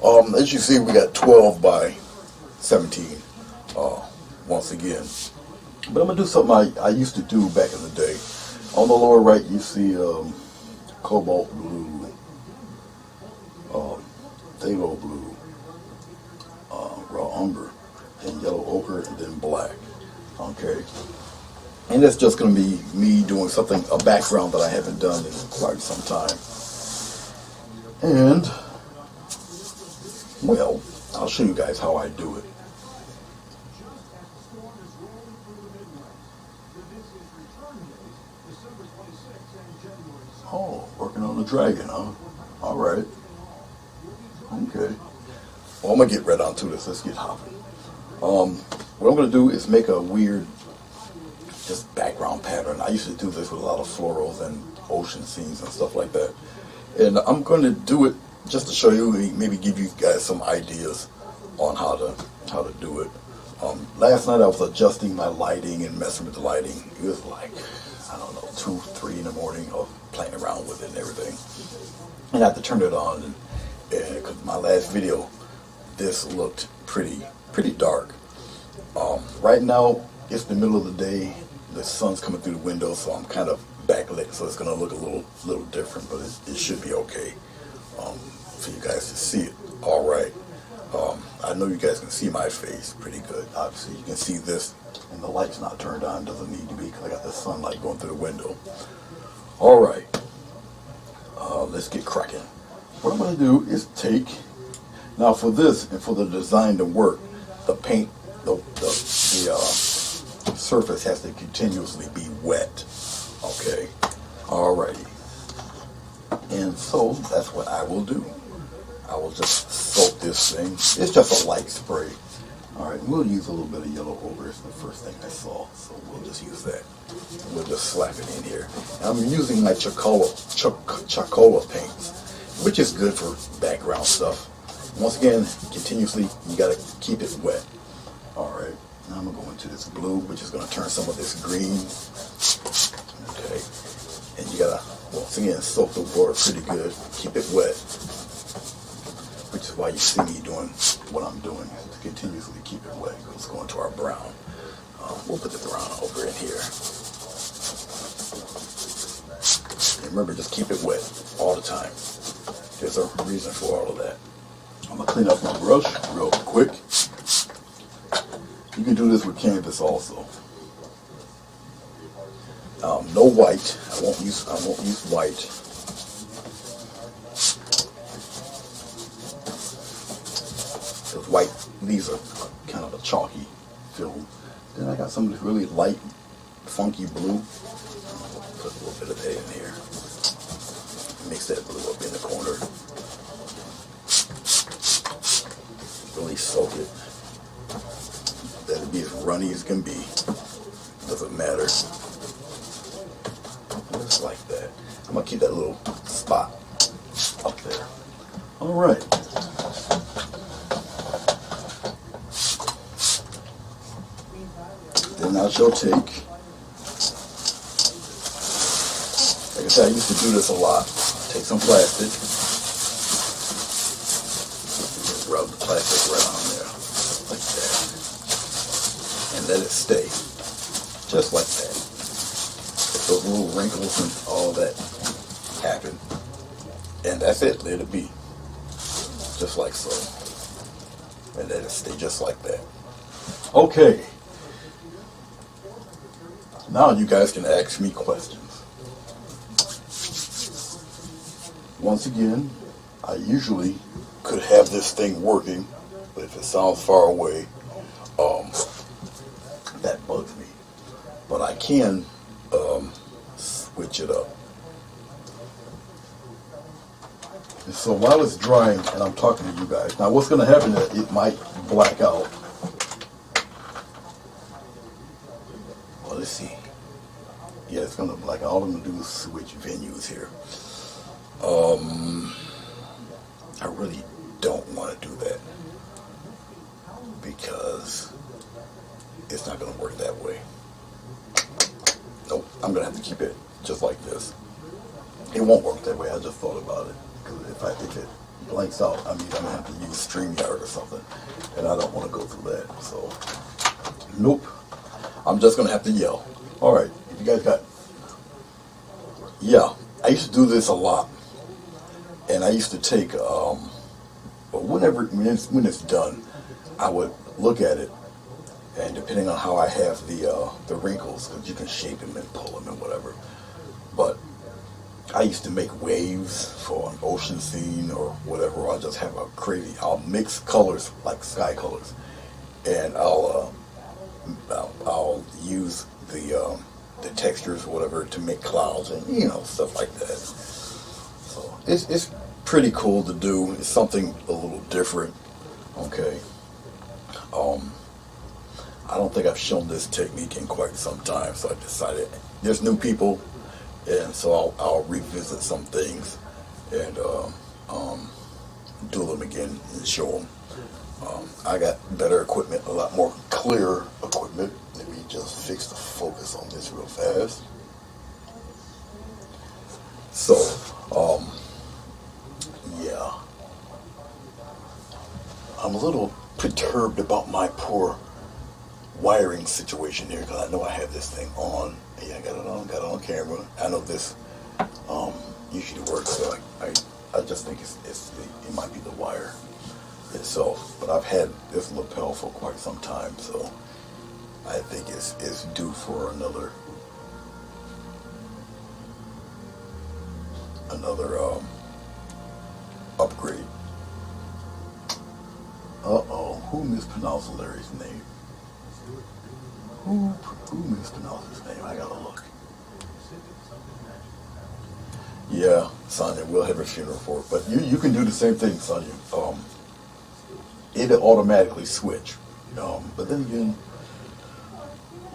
As you see, we got 12 by 17, once again. But I'm going to do something I used to do back in the day. On the lower right, you see cobalt blue, phthalo blue, raw umber, and yellow ochre, and then black. Okay. And it's just going to be me doing something, a background that I haven't done in quite some time. And, well, I'll show you guys how I do it. Oh, working on the dragon, huh? All right. Okay. Well, I'm going to get right onto this. Let's get hopping. What I'm going to do is make a weird, just background pattern. I used to do this with a lot of florals and ocean scenes and stuff like that. And I'm going to do it just to show you, maybe give you guys some ideas on how to do it. Last night I was adjusting my lighting and messing with the lighting. It was like, I don't know, 2, 3 in the morning. I was playing around with it and everything. And I had to turn it on, and because my last video, this looked pretty dark. Right now, it's the middle of the day. The sun's coming through the window, so I'm kind of backlit, so it's going to look a little different, but it should be okay for you guys to see it. All right. I know you guys can see my face pretty good. Obviously, you can see this, and the light's not turned on. Doesn't need to be because I got the sunlight going through the window. All right. Let's get cracking. What I'm going to do is take, now for this and for the design to work, the paint, the surface has to continuously be wet. Okay. Alrighty. And so that's what I will do. I will just soak this thing. It's just a light spray. Alright, we'll use a little bit of yellow ochre. It's the first thing I saw, so we'll just use that. We'll just slap it in here. And I'm using my Chocola paints, which is good for background stuff. Once again, continuously, you gotta keep it wet. Alright, now I'm gonna go into this blue, which is gonna turn some of this green. Okay, and you gotta, once again, soak the water pretty good. Keep it wet, which is why you see me doing what I'm doing, to continuously keep it wet. Let's go into our brown. We'll put the brown over in here. And remember, just keep it wet all the time. There's a reason for all of that. I'm gonna clean up my brush real quick. You can do this with canvas also. No white. I won't use white. Because white leaves a kind of a chalky film. Then I got some of this really light, funky blue. Put a little bit of that in here. Mix that blue up in the corner. Really soak it. Let it be as runny as can be. Doesn't matter. Just like that. I'm gonna keep that little spot up there. All right. Then I shall take, like I said, I used to do this a lot. Take some plastic, rub the plastic right on there, like that, and let it stay, just like that. If those little wrinkles and all that happen, and that's it, let it be, just like so, and let it stay just like that. Okay. Now you guys can ask me questions. Once again, I usually could have this thing working, but if it sounds far away, that bugs me. But I can switch it up. And so while it's drying and I'm talking to you guys, now what's going to happen is it might black out. Well, let's see. Yeah, it's going to black out. All I'm going to do is switch venues here. I really don't want to do that because it's not going to work that way. Nope, I'm going to have to keep it just like this. It won't work that way. I just thought about it. Because if it blanks out, I mean, I'm gonna have to use StreamYard or something, and I don't want to go through that. So, nope. I'm just gonna have to yell. All right, if you guys got, yeah, I used to do this a lot, and I used to take, but when it's done, I would look at it, and depending on how I have the wrinkles, because you can shape them and pull them and whatever, but I used to make waves for an ocean scene or whatever. I'll just have I'll mix colors like sky colors, and I'll use the textures or whatever to make clouds and stuff like that. So it's pretty cool to do. It's something a little different. Okay. I don't think I've shown this technique in quite some time, so I decided there's new people. And so I'll revisit some things and do them again and show them. I got better equipment, a lot more clear equipment. Let me just fix the focus on this real fast. So, yeah. I'm a little perturbed about my poor wiring situation here because I know I have this thing on. Yeah, I got it on camera. I know this usually works, so I just think it might be the wire itself. But I've had this lapel for quite some time, so I think it's due for another upgrade. Who mispronounced Larry's name? Who mispronounced his name? I gotta look. Yeah, Sonia, we'll have a funeral for it. But you can do the same thing, Sonia. It'll automatically switch. But then again,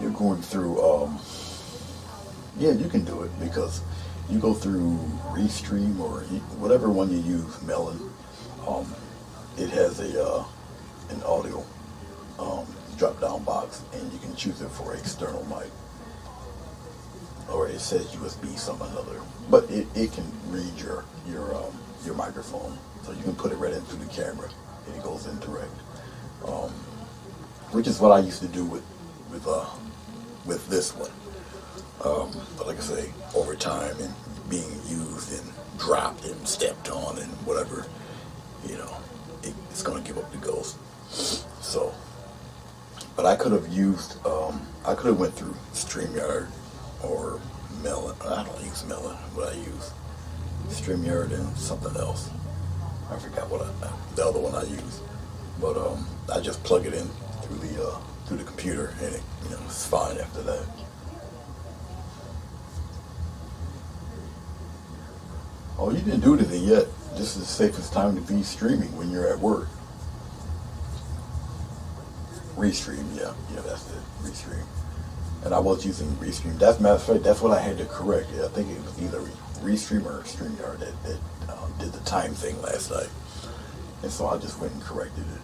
you're going through, yeah, you can do it because you go through Restream or whatever one you use, Melon. It has an audio drop down box, and you can choose it for external mic, or it says USB some another, but it can read your microphone, so you can put it right in through the camera and it goes in direct, which is what I used to do with this one, but like I say, over time and being used and dropped and stepped on and whatever, it's going to give up the ghost. So, but I could have used, I could have went through StreamYard or Melon. I don't use Melon, but I use StreamYard and something else. I forgot the other one I use. But I just plug it in through the computer, and it's fine after that. Oh, you didn't do anything yet. This is the safest time to be streaming when you're at work. Restream, yeah, that's it, Restream. And I was using Restream. That's matter of fact, that's what I had to correct. I think it was either Restream or StreamYard that did the time thing last night. And so I just went and corrected it.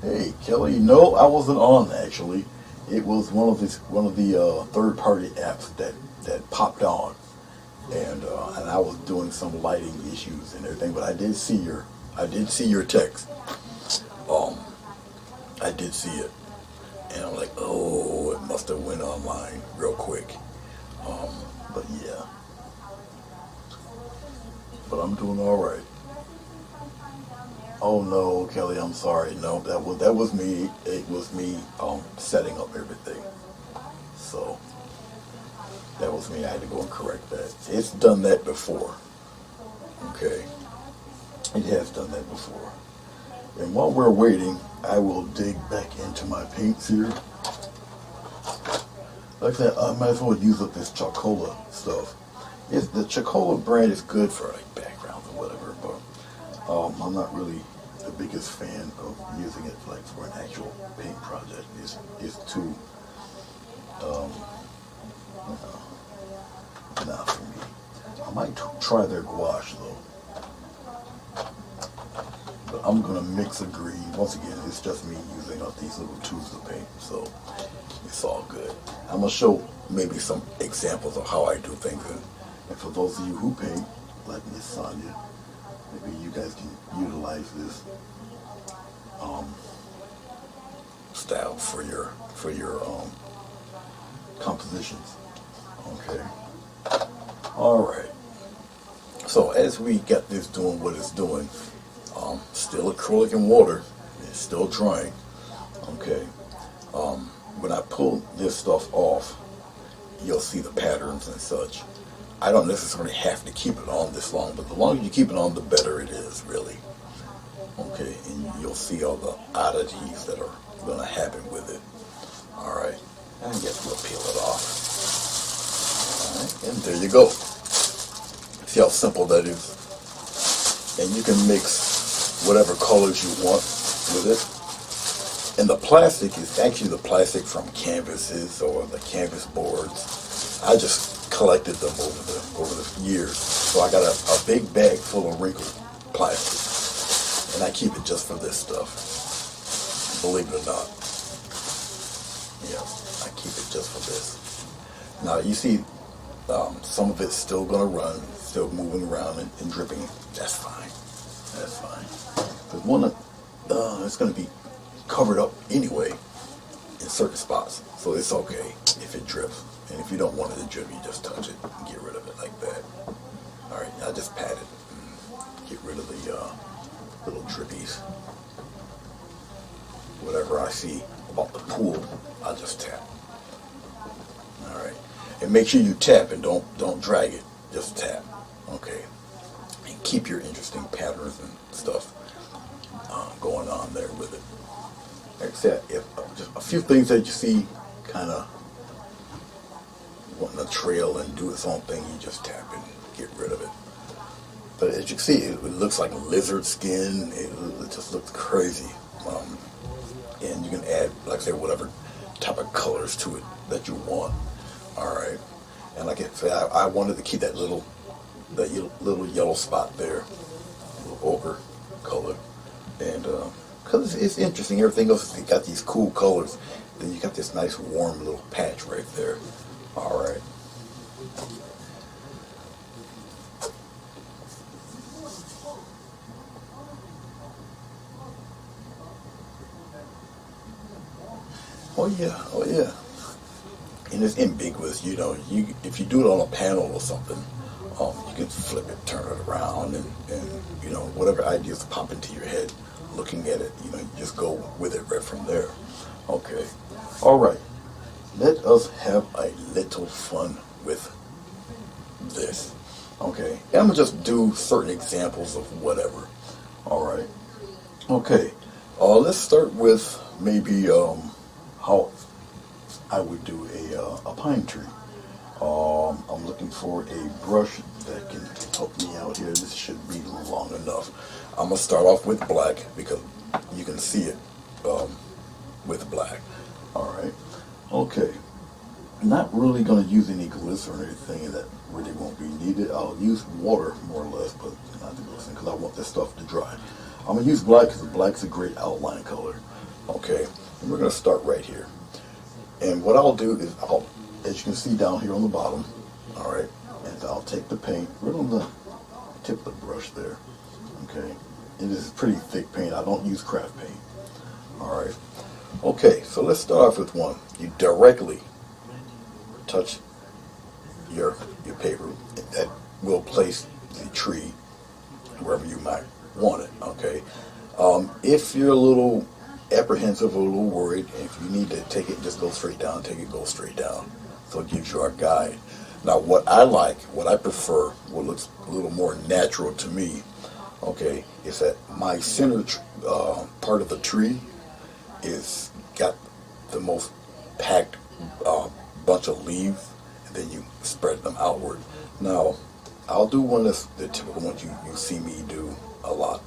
Hey, Kelly, no, I wasn't on actually. It was one of the third-party apps that popped on, and I was doing some lighting issues and everything. But I did see your text. I did see it, and I'm like, oh, it must have went online real quick. But yeah, but I'm doing all right. Oh no, Kelly, I'm sorry. No, that was me. It was me setting up everything. So that was me. I had to go and correct that. It's done that before. Okay, it has done that before. And while we're waiting, I will dig back into my paints here. Like I said, I might as well use up this Chocola stuff. The Chocola brand is good for like backgrounds or whatever, but I'm not really the biggest fan of using it like for an actual paint project. It's too not for me. I might try their gouache though. But I'm going to mix a green. Once again, it's just me using up these little tubes of paint, so it's all good. I'm going to show maybe some examples of how I do things. And for those of you who paint, like Miss Sonia, Maybe you guys can utilize this um, style for your compositions. Okay. All right. So as we got this doing what it's doing, still acrylic and water, it's still drying. Okay. When I pull this stuff off, you'll see the patterns and such. I don't necessarily have to keep it on this long, but the longer you keep it on, the better it is, really. Okay, and you'll see all the oddities that are going to happen with it. All right, I guess we'll peel it off. All right, and there you go. See how simple that is? And you can mix whatever colors you want with it. And the plastic is actually the plastic from canvases or the canvas boards. I just collected them over the years. So I got a big bag full of wrinkled plastic. And I keep it just for this stuff. Believe it or not. Yeah, I keep it just for this. Now you see some of it's still gonna run, still moving around and dripping. That's fine. That's fine. But one it's gonna be covered up anyway in certain spots, so it's okay if it drips. And if you don't want it to drip, you just touch it and get rid of it like that. All right, I just pat it and get rid of the little drippies. Whatever I see about the pool, I just tap. All right, and make sure you tap and don't drag it. Just tap. Okay, and keep your interesting patterns and stuff going on there with it. Like I said, if just a few things that you see kind of wanting to trail and do its own thing, you just tap and get rid of it. But as you can see, it looks like lizard skin. It just looks crazy. And you can add, like I said, whatever type of colors to it that you want. All right. And like I said, I wanted to keep that little yellow spot there, a little ochre color, and because it's interesting. Everything else, you got these cool colors. Then you got this nice warm little patch right there. All right. Oh yeah, oh yeah. And it's ambiguous, you know. If you do it on a panel or something, you can flip it, turn it around, and you know, whatever ideas pop into your head, looking at it, you know, you just go with it right from there. Okay. All right. Let us have a little fun with this. Okay. And I'm gonna just do certain examples of whatever. All right. Okay. Let's start with maybe how I would do a pine tree. I'm looking for a brush that can help me out here. This should be long enough. I'm gonna start off with black because you can see it with black. All right. Okay. I'm not really gonna use any glycerin or anything that really won't be needed. I'll use water more or less, but not the glycerin because I want this stuff to dry. I'm gonna use black because black's a great outline color. Okay. And we're gonna start right here. And what I'll do is as you can see down here on the bottom, all right, and I'll take the paint right on the tip of the brush there, okay? And this is pretty thick paint. I don't use craft paint, all right? Okay, so let's start off with one. You directly touch your paper. That will place the tree wherever you might want it, okay? If you're a little apprehensive or a little worried, if you need to take it, just go straight down, take it, go straight down. So it gives you our guide. Now what I like, what I prefer, what looks a little more natural to me, okay, is that my center part of the tree is got the most packed bunch of leaves, and then you spread them outward. Now, I'll do one that's the typical one you see me do a lot,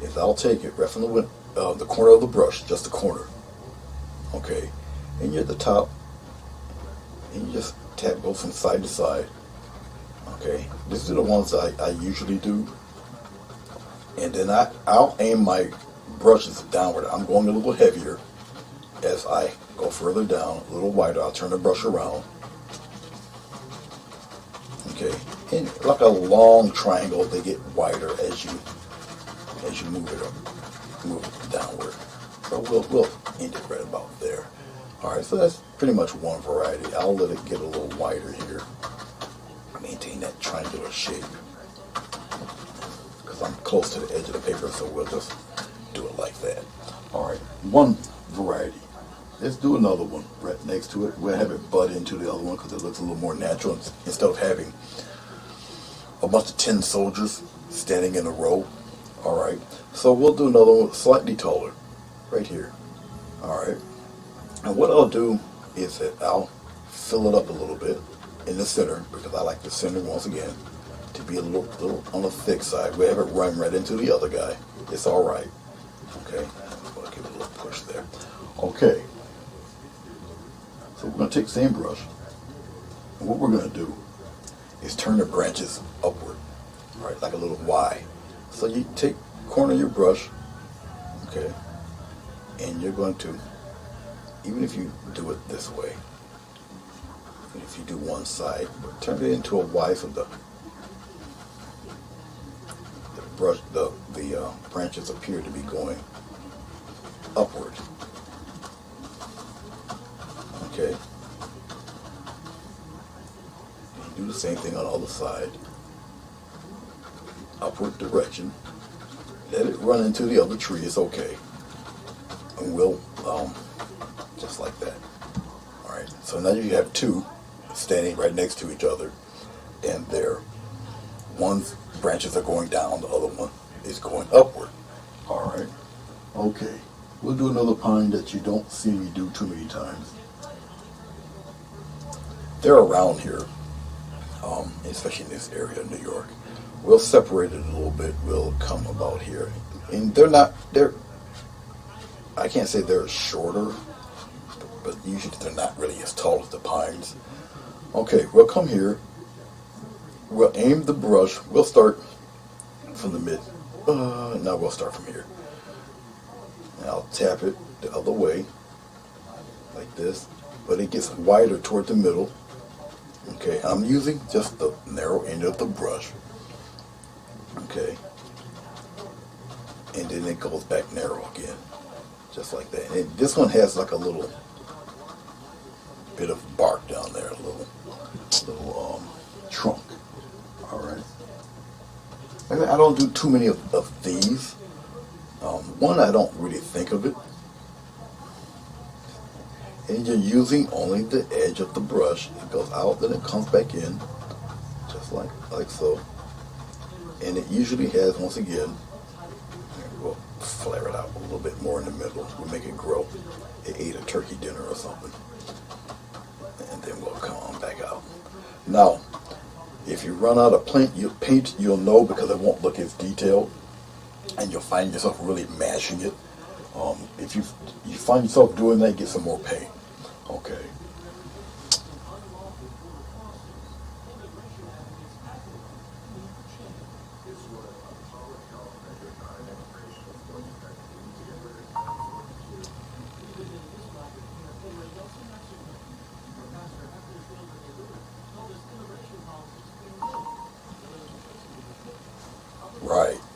is I'll take it right from the corner of the brush, just the corner, okay, and you're at the top, and you just tap, go from side to side, okay. These are the ones I usually do, and then I'll aim my brushes downward. I'm going a little heavier as I go further down, a little wider. I'll turn the brush around, okay, and like a long triangle, they get wider as you as you move it up, move it downward. So we'll end it right about there. All right, so that's pretty much one variety. I'll let it get a little wider here. Maintain that triangular shape because I'm close to the edge of the paper, so we'll just do it like that. All right, one variety. Let's do another one right next to it. We'll have it butt into the other one because it looks a little more natural instead of having a bunch of tin soldiers standing in a row. All right, so we'll do another one slightly taller right here. All right, and what I'll do is that I'll fill it up a little bit in the center because I like the center once again to be a little on the thick side. We'll have it run right into the other guy. It's all right. Okay, I'll give it a little push there. Okay, so we're going to take the same brush, and what we're going to do is turn the branches upward, right, like a little Y. So you take corner of your brush, okay, and you're going to, even if you do it this way, even if you do one side, turn it into a Y so the brush, the branches appear to be going upward. Okay. And do the same thing on the other side. Upward direction. Let it run into the other tree. It's okay. And we'll just like that. All right. So now you have two standing right next to each other, and one's branches are going down, the other one is going upward. All right. Okay. We'll do another pine that you don't see me do too many times. They're around here, especially in this area of New York. We'll separate it a little bit. We'll come about here. And I can't say they're shorter, but usually they're not really as tall as the pines. Okay, we'll come here. We'll aim the brush. We'll start from the mid. Now we'll start from here. And I'll tap it the other way, like this, but it gets wider toward the middle. Okay, I'm using just the narrow end of the brush. Okay, and then it goes back narrow again, just like that. And this one has like a little bit of bark down there, a little trunk. All right. I don't do too many of these. One, I don't really think of it. And you're using only the edge of the brush. It goes out, then it comes back in, just like so. And it usually has, once again, we'll flare it out a little bit more in the middle. We'll make it grow. It ate a turkey dinner or something. And then we'll come on back out. Now, if you run out of paint, you'll know because it won't look as detailed. And you'll find yourself really mashing it. If you find yourself doing that, get some more paint. Okay.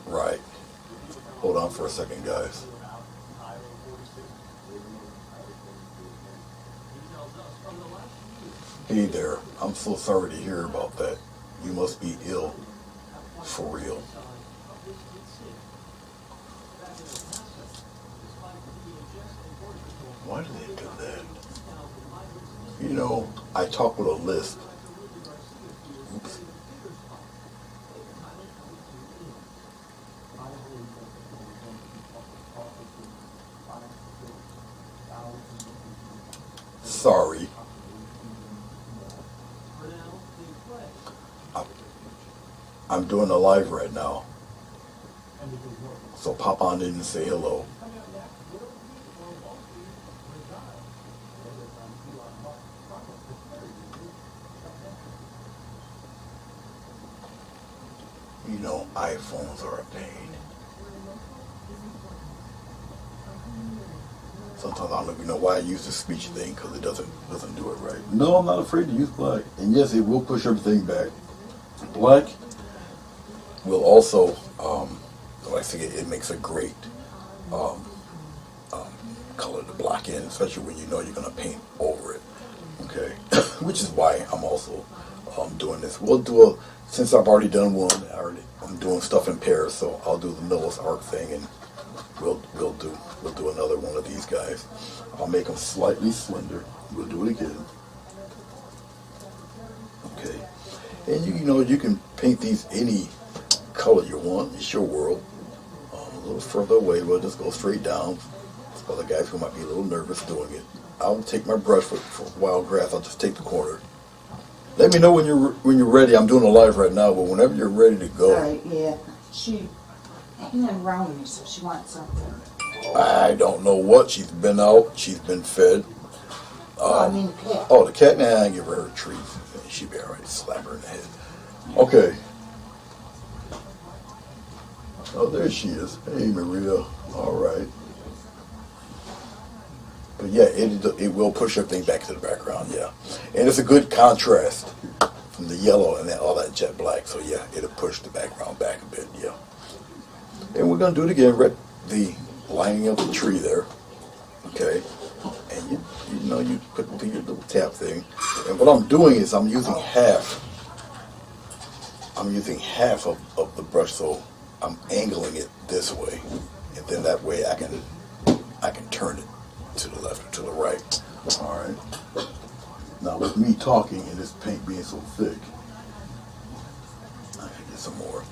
Right. Hold on for a second, guys. Hey there, I'm so sorry to hear about that. You must be ill, for real. Why do they do that? You know, I talk with a lisp. Oops. Sorry. I'm doing a live right now. So pop on in and say hello. You know, iPhones are a pain. Sometimes I don't even know why I use the speech thing because it doesn't do it right. No, I'm not afraid to use black. And yes, it will push everything back. Black will also, think it makes a great um, color to block in, especially when you know you're going to paint over it. Okay, which is why I'm also doing this. We'll do a, since I've already done one, I'm doing stuff in pairs, so I'll do the Noah's Ark thing, and we'll do another one of these guys. I'll make them slightly slender. We'll do it again. Okay, and you know you can paint these any color you want. It's your world. A little further away, we'll just go straight down. For the guys who might be a little nervous doing it, I'll take my brush for wild grass. I'll just take the corner. Let me know when you're ready. I'm doing a live right now, but whenever you're ready to go. All right, yeah. She hanging around me, so she wants something. I don't know what. She's been out. She's been fed. I mean the cat. Oh, the cat? Nah, I give her a treat. She'd be all right. Slap her in the head. Okay. Oh, there she is. Hey, Maria. All right. But yeah, it will push everything back to the background, yeah. And it's a good contrast from the yellow and then all that jet black. So yeah, it'll push the background back a bit, yeah. And we're gonna do it again, the lining of the tree there, okay. And you know you put your little tap thing. And what I'm doing is I'm using half of the brush, so I'm angling it this way, and then that way I can turn it to the left or to the right. All right. Now with me talking and this paint being so thick, I can get some more.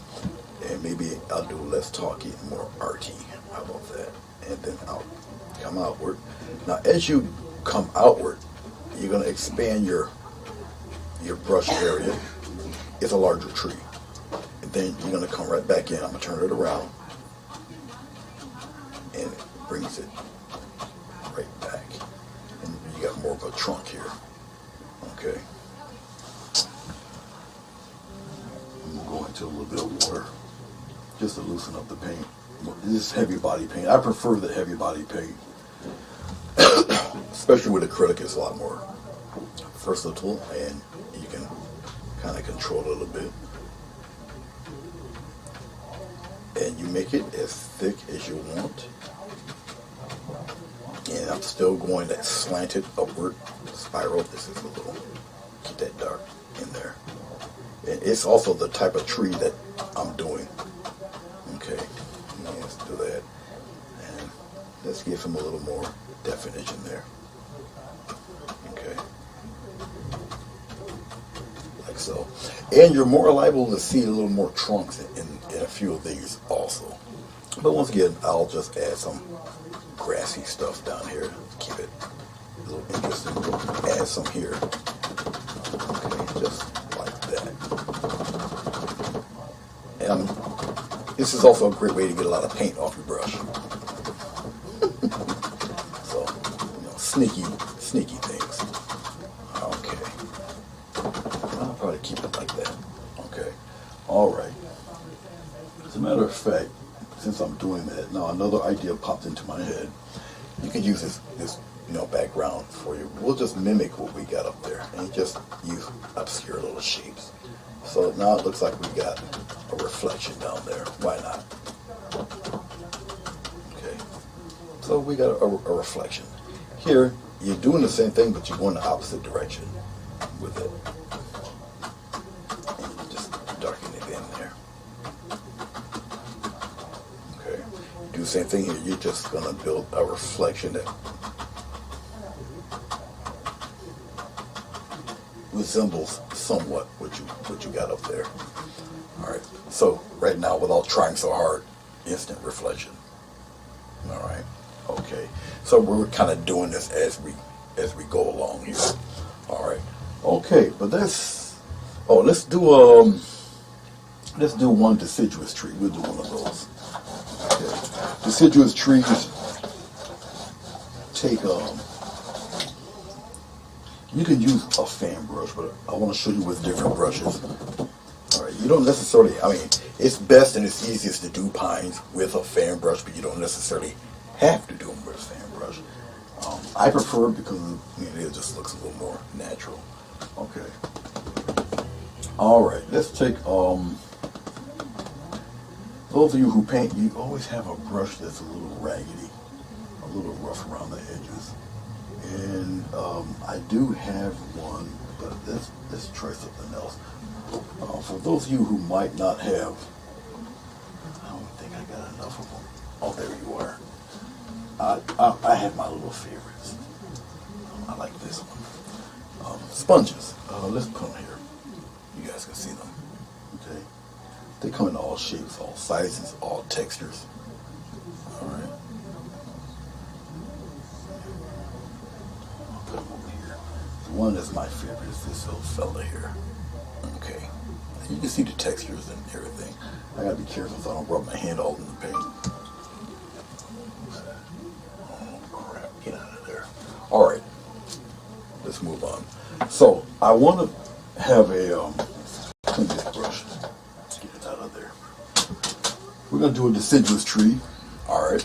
And maybe I'll do less talking and more arty. How about that? And then I'll come outward. Now as you come outward, you're gonna expand your brush area. It's a larger tree. And then you're gonna come right back in. I'm gonna turn it around. And it brings it right back. And you got more of a trunk here. Okay. I'm gonna go into a little bit of water just to loosen up the paint. This is heavy body paint. I prefer the heavy body paint. Especially with acrylic, it's a lot more versatile and you can kind of control it a little bit. And you make it as thick as you want. And I'm still going that slanted upward spiral. This is a little, keep that dark in there. And it's also the type of tree that I'm doing. Okay, let's do that. And let's give him a little more definition there. Okay. Like so. And you're more liable to see a little more trunks in a few of these also. But once again, I'll just add some grassy stuff down here to keep it a little interesting. Add some here. Okay, just like that. And this is also a great way to get a lot of paint off your brush. So, you know, sneaky things. Okay. I'll probably keep it like that. Okay. All right. As a matter of fact, since I'm doing that, now another idea popped into my head. You can use this background for you. We'll just mimic what we got up there and just use obscure little shapes. So now it looks like we got a reflection down there. Why not? Okay. So we got a reflection. Here, you're doing the same thing, but you're going the opposite direction with it. And you just darken it in there. Okay. Do the same thing here. You're just going to build a reflection that resembles somewhat what you got up there. All right. So right now, without trying so hard, instant reflection. All right. Okay. So we're kind of doing this as we go along here. All right. Okay. But let's do one deciduous tree. We'll do one of those. Okay. Deciduous trees take you can use a fan brush, but I want to show you with different brushes. All right, you don't necessarily, it's best and it's easiest to do pines with a fan brush, but you don't necessarily have to do them with a fan brush. I prefer it because it just looks a little more natural. Okay. All right, let's take those of you who paint, you always have a brush that's a little raggedy, a little rough around the edges. And I do have one, but let's try something else. For those of you who might not have, I don't think I got enough of them. Oh, there you are. I have my little favorites. I like this one. Sponges. Let's put them here. You guys can see them. Okay. They come in all shapes, all sizes, all textures. All right. I'll put them over here. The one that's my favorite is this little fella here. Okay. You can see the textures and everything. I gotta be careful so I don't rub my hand all in the paint. Oh crap, get out of there. Alright, let's move on. So, I want to have a, clean this brush. Let's get it out of there. We're gonna do a deciduous tree. Alright.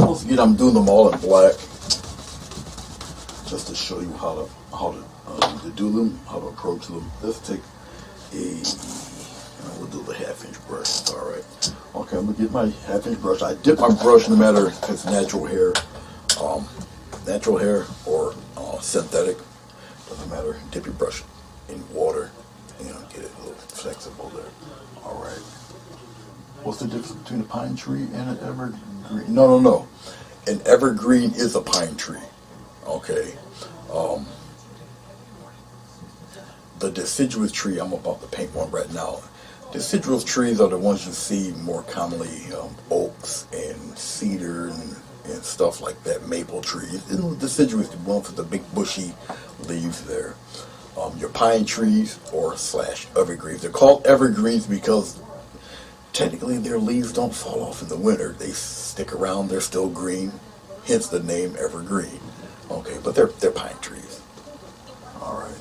Once again, I'm doing them all in black. Just to show you how to do them, how to approach them. Let's take we'll do the 1/2-inch brush. All right. Okay, I'm gonna get my 1/2-inch brush. I dip my brush no matter if it's natural hair or synthetic. Doesn't matter. Dip your brush in water. Get it a little flexible there. All right. What's the difference between a pine tree and an evergreen? No. An evergreen is a pine tree. Okay. The deciduous tree, I'm about to paint one right now. Deciduous trees are the ones you see more commonly, oaks and cedar and stuff like that, maple trees. And the deciduous, the ones with the big bushy leaves there. Your pine trees or / evergreens. They're called evergreens because technically their leaves don't fall off in the winter. They stick around, they're still green, hence the name evergreen. Okay, but they're pine trees. All right.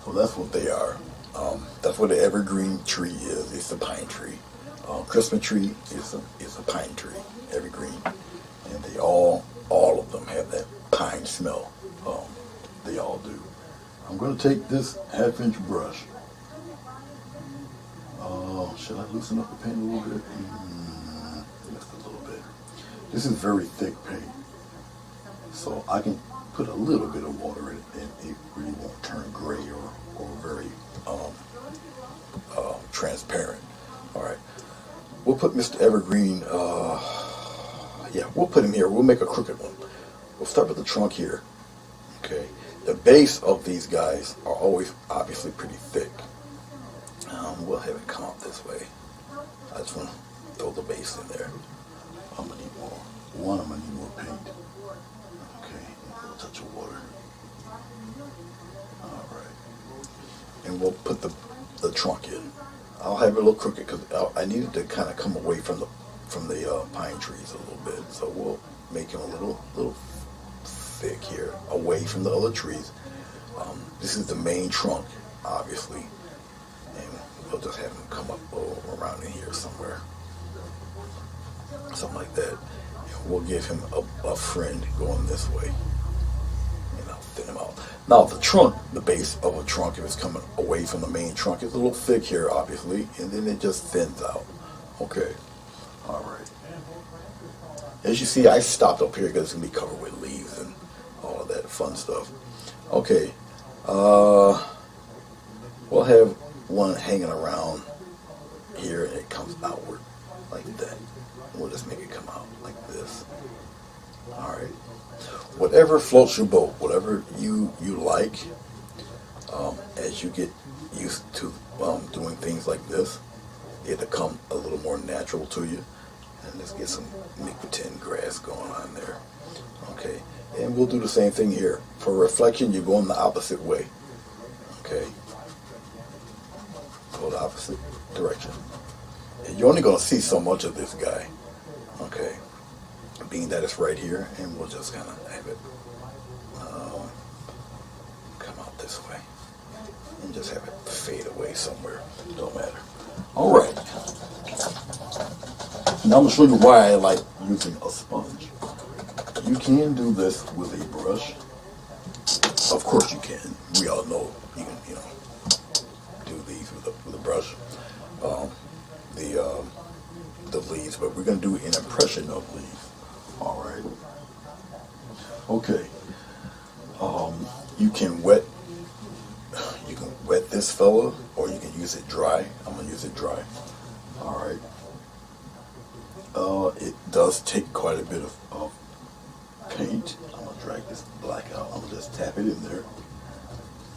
So that's what they are. That's what an evergreen tree is. It's a pine tree. Christmas tree is a pine tree, evergreen, and they all of them have that pine smell. They all do. I'm going to take this 1/2-inch brush. Should I loosen up the paint a little bit? Just a little bit. This is very thick paint, so I can put a little bit of water in it and it really won't turn gray or very transparent. All right, we'll put Mr. Evergreen, we'll put him here. We'll make a crooked one. We'll start with the trunk here. Okay, the base of these guys are always obviously pretty thick. We'll have it come out this way. I just want to throw the base in there. I'm gonna need more. I'm gonna need more paint. Okay, a little touch of water. All right, and we'll put the trunk in. I'll have it a little crooked because I needed to kind of come away from the pine trees a little bit. So we'll make him a little thick here, away from the other trees. This is the main trunk, obviously, and we'll just have him come up around in here somewhere, something like that. And we'll give him a friend going this way, and I'll thin him out. Now the trunk, the base of a trunk, if it's coming away from the main trunk, is a little thick here, obviously, and then it just thins out. Okay, all right. As you see, I stopped up here because it's gonna be covered with leaves and all of that fun stuff. Okay, we'll have one hanging around here, and it comes outward like that. We'll just make it come out like this. All right. Whatever floats your boat, whatever you like, as you get used to doing things like this, it'll come a little more natural to you. And let's get some nicotine grass going on there. Okay, and we'll do the same thing here. For reflection, you're going the opposite way. Okay, go the opposite direction. And you're only going to see so much of this guy. Okay, being that it's right here, and we'll just kind of have it come out this way, and just have it fade away somewhere. Don't matter. All right. Now I'm going to show you why I like using a sponge. You can do this with a brush. Of course you can. We all know you you know, do these with a brush, um, the the leaves, but we're going to do an impression of leaves. All right. Okay. You can wet this fella, or you can use it dry. I'm gonna use it dry. All right. It does take quite a bit of paint. I'm gonna drag this black out. I'm gonna just tap it in there.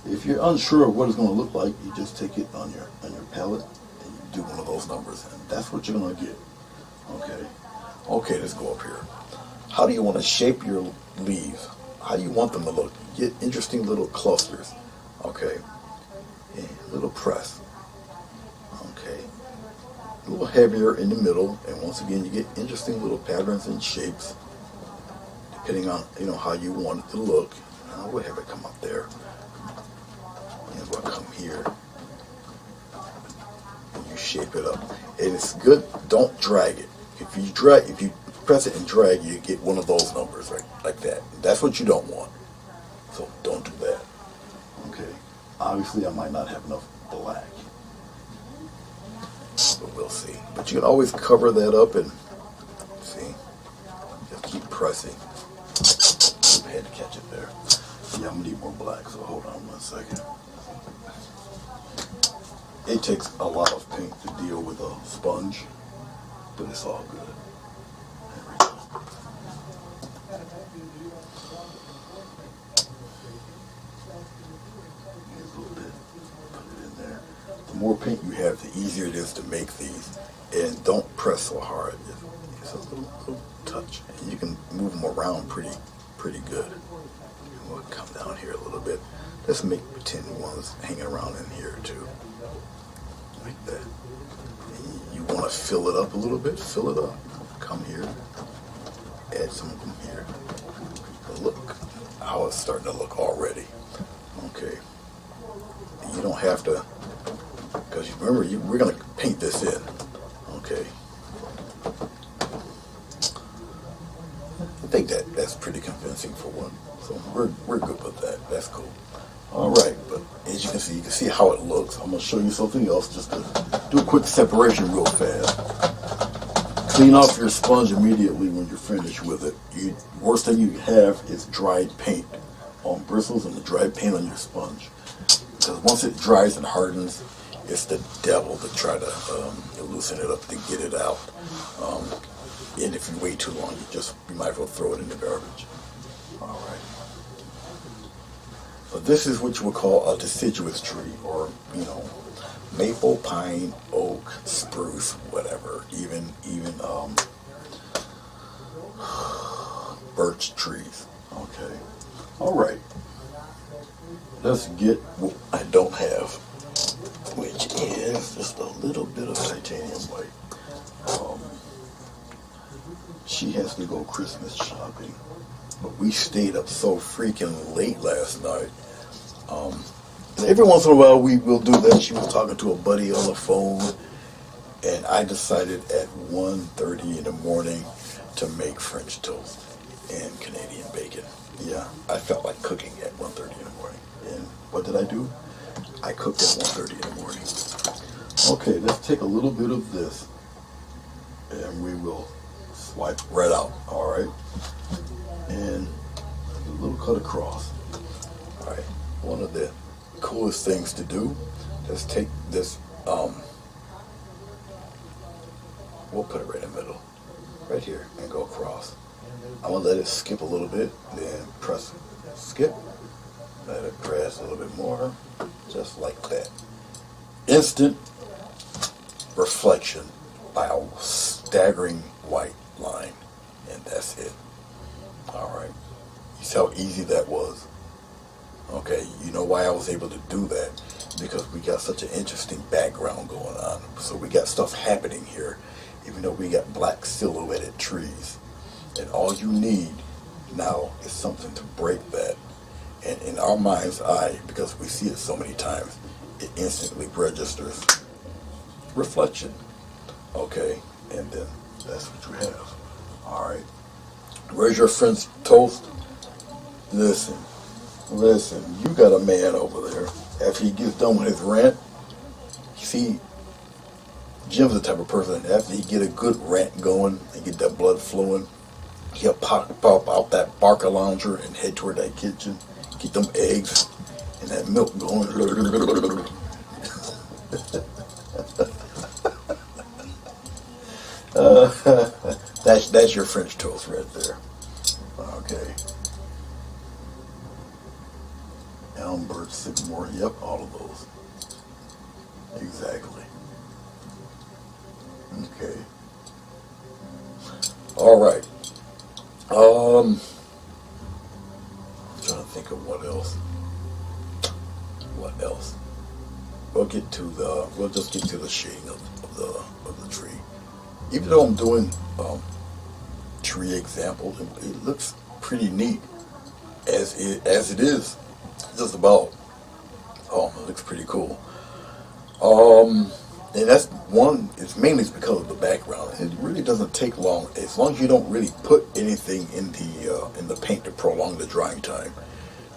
If you're unsure of what it's gonna look like, you just take it on your palette and you do one of those numbers, and that's what you're gonna get. Okay. Okay, let's go up here. How do you want to shape your leaves? How do you want them to look? Get interesting little clusters. Okay. And a little press. Okay. A little heavier in the middle, and once again you get interesting little patterns and shapes depending on how you want it to look. We'll have it come up there. And we'll come here. And you shape it up. And it's good, don't drag it. If you press it and drag, you get one of those numbers, right? Like that. That's what you don't want. So don't do that. Okay. Obviously I might not have enough black. But we'll see. But you can always cover that up and see. Just keep pressing. I had to catch it there. Yeah, I'm gonna need more black, so hold on 1 second. It takes a lot of paint to deal with a sponge, but it's all good. There we go. A little bit. Put it in there. The more paint you have, the easier it is to make these. And don't press so hard. Just a little touch. And you can move them around pretty good. And we'll come down here a little bit. Let's make pretend ones hanging around in here too. Like that. And you want to fill it up a little bit? Fill it up. Come here. Add some of them here. But look how it's starting to look already. Okay. You don't have to, because remember, we're going to paint this in. Okay. I think that's pretty convincing for one. So we're good with that. That's cool. All right, but as you can see how it looks. I'm going to show you something else just to do a quick separation real fast. Clean off your sponge immediately when you're finished with it. Worst thing you have is dried paint on bristles and the dried paint on your sponge. Because once it dries and hardens, it's the devil to try to loosen it up to get it out. And if you wait too long, you might as well throw it in the garbage. All right. But this is what you would call a deciduous tree, or maple, pine, oak, spruce, whatever. Even birch trees. Okay. All right. Let's get what I don't have, which is just a little bit of titanium white. She has to go Christmas shopping, but we stayed up so freaking late last night. And every once in a while we will do that. She was talking to a buddy on the phone, and I decided at 1:30 in the morning to make French toast and Canadian bacon. Yeah, I felt like cooking at 1:30 in the morning. And what did I do? I cooked at 1:30 in the morning. Okay, let's take a little bit of this, and we will swipe right out, all right? And a little cut across. All right, one of the coolest things to do is take this, we'll put it right in the middle, right here, and go across. I'm gonna let it skip a little bit, then press skip, let it press a little bit more, just like that. Instant reflection by a staggering white line, and that's it. All right, you see how easy that was? Okay, you know why I was able to do that? Because we got such an interesting background going on. So we got stuff happening here, even though we got black silhouetted trees. And all you need now is something to break that. And in our mind's eye, because we see it so many times, it instantly registers reflection. Okay, and then that's what you have. All right. Where's your French toast? Listen, you got a man over there. after he gets done with his rant, see, Jim's the type of person that after he get a good rant going and get that blood flowing, he'll pop out that Barker lounger and head toward that kitchen, get them eggs and that milk going. That's your French toast right there. Okay. Elm, birch, sycamore. Yep, all of those. Exactly. Okay. All right. I'm trying to think of what else. What else? We'll just get to the shading of the tree. Even though I'm doing tree examples, it looks pretty neat as it is. Just about. It looks pretty cool. And that's one. It's mainly because of the background. It really doesn't take long, as long as you don't really put anything in the paint to prolong the drying time.